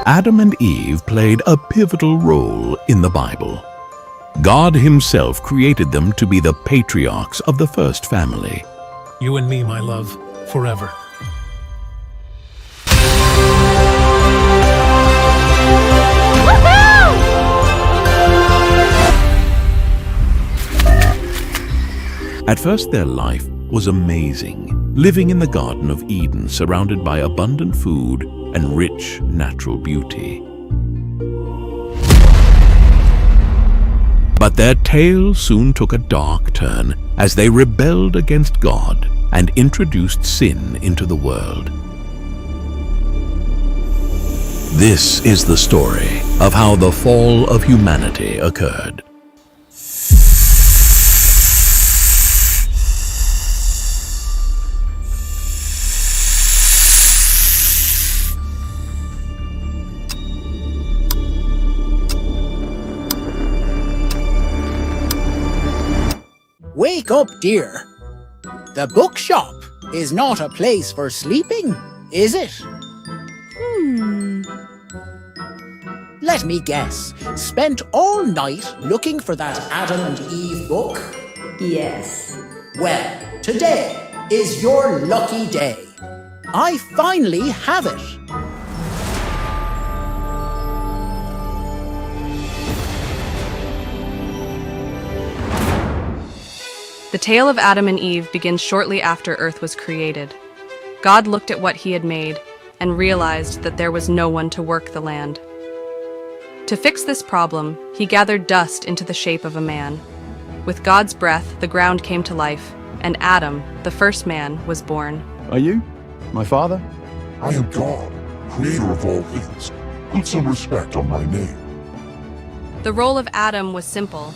Adam and Eve played a pivotal role in the Bible. God Himself created them to be the patriarchs of the first family. You and me, my love, forever. At first, their life was amazing, living in the Garden of Eden, surrounded by abundant food and rich natural beauty. But their tale soon took a dark turn as they rebelled against God and introduced sin into the world. This is the story of how the fall of humanity occurred. Wake up, dear. The bookshop is not a place for sleeping, is it? Let me guess. Spent all night looking for that Adam and Eve book? Yes. Well, today is your lucky day. I finally have it. The tale of Adam and Eve begins shortly after Earth was created. God looked at what He had made and realized that there was no one to work the land. To fix this problem, He gathered dust into the shape of a man. With God's breath, the ground came to life, and Adam, the first man, was born. Are you my father? I am God, creator of all things. Put some respect on my name. The role of Adam was simple.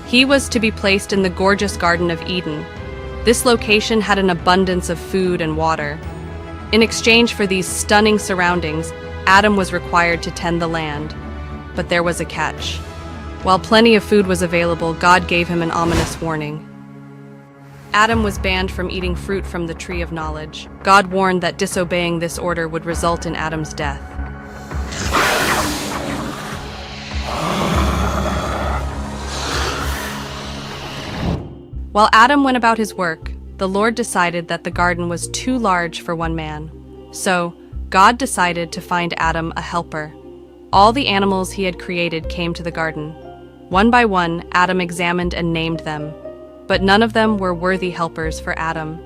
He was to be placed in the gorgeous Garden of Eden. This location had an abundance of food and water. In exchange for these stunning surroundings, Adam was required to tend the land. But there was a catch. While plenty of food was available, God gave him an ominous warning. Adam was banned from eating fruit from the tree of knowledge. God warned that disobeying this order would result in Adam's death. While Adam went about his work, the Lord decided that the garden was too large for one man. So, God decided to find Adam a helper. All the animals He had created came to the garden. One by one, Adam examined and named them, but none of them were worthy helpers for Adam.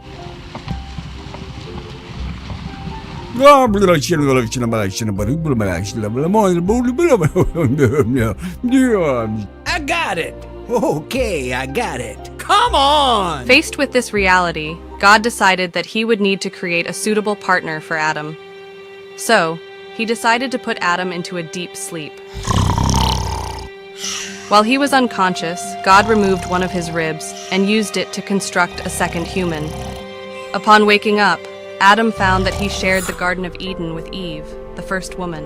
I got it. Okay, I got it. Come on! Faced with this reality, God decided that He would need to create a suitable partner for Adam. So, He decided to put Adam into a deep sleep. While he was unconscious, God removed one of his ribs and used it to construct a second human. Upon waking up, Adam found that he shared the Garden of Eden with Eve, the first woman.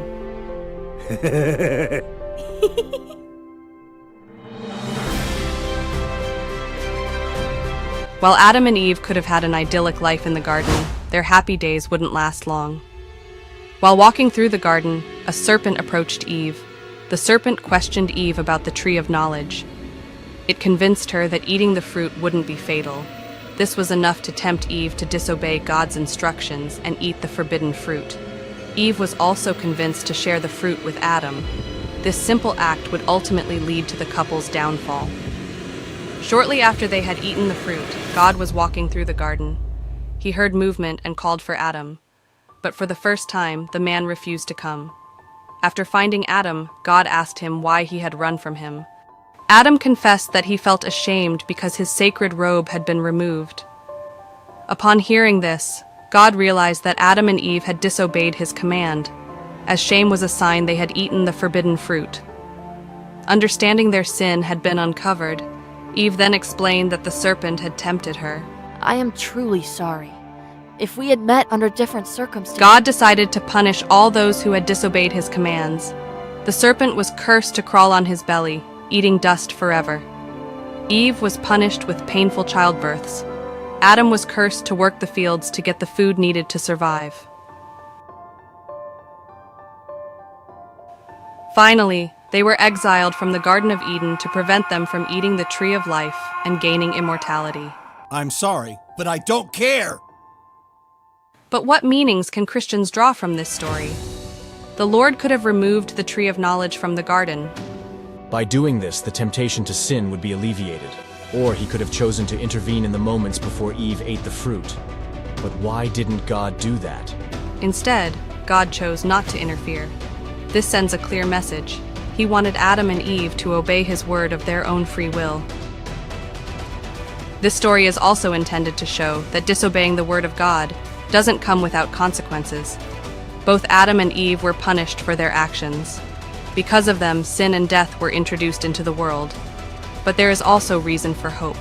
While Adam and Eve could have had an idyllic life in the garden, their happy days wouldn't last long. While walking through the garden, a serpent approached Eve. The serpent questioned Eve about the tree of knowledge. It convinced her that eating the fruit wouldn't be fatal. This was enough to tempt Eve to disobey God's instructions and eat the forbidden fruit. Eve was also convinced to share the fruit with Adam. This simple act would ultimately lead to the couple's downfall. Shortly after they had eaten the fruit, God was walking through the garden. He heard movement and called for Adam. But for the first time, the man refused to come. After finding Adam, God asked him why he had run from him. Adam confessed that he felt ashamed because his sacred robe had been removed. Upon hearing this, God realized that Adam and Eve had disobeyed His command, as shame was a sign they had eaten the forbidden fruit. Understanding their sin had been uncovered, Eve then explained that the serpent had tempted her. I am truly sorry. If we had met under different circumstances... God decided to punish all those who had disobeyed His commands. The serpent was cursed to crawl on his belly, eating dust forever. Eve was punished with painful childbirths. Adam was cursed to work the fields to get the food needed to survive. Finally, they were exiled from the Garden of Eden to prevent them from eating the tree of life and gaining immortality. I'm sorry, but I don't care! But what meanings can Christians draw from this story? The Lord could have removed the tree of knowledge from the garden. By doing this, the temptation to sin would be alleviated. Or he could have chosen to intervene in the moments before Eve ate the fruit. But why didn't God do that? Instead, God chose not to interfere. This sends a clear message. He wanted Adam and Eve to obey his word of their own free will. This story is also intended to show that disobeying the word of God doesn't come without consequences. Both Adam and Eve were punished for their actions. Because of them, sin and death were introduced into the world. But there is also reason for hope.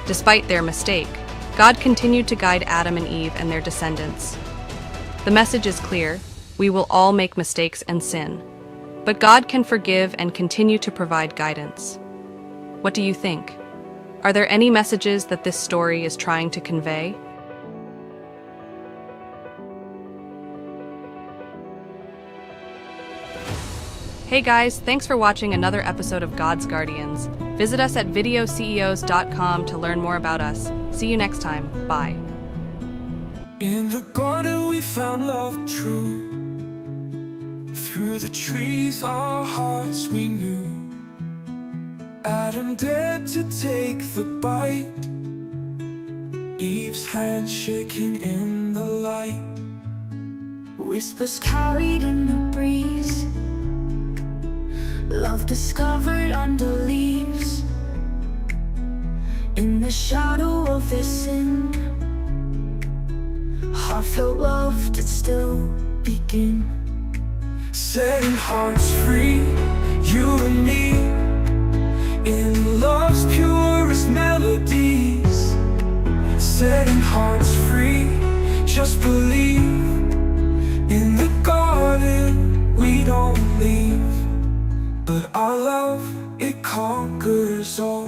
Despite their mistake, God continued to guide Adam and Eve and their descendants. The message is clear: we will all make mistakes and sin. But God can forgive and continue to provide guidance. What do you think? Are there any messages that this story is trying to convey? Hey guys, thanks for watching another episode of God's Guardians. Visit us at videoceos.com to learn more about us. See you next time. Bye. In the garden we found love true. Through the trees our hearts we knew. Adam dared to take the bite. Eve's hand shaking in the light. Whispers carried in the breeze. Love discovered under leaves. In the shadow of their sin, heartfelt love did still begin. Setting hearts free, you and me, in love's purest melodies. Setting hearts free, just believe. In the garden we don't leave. But our love, it conquers all.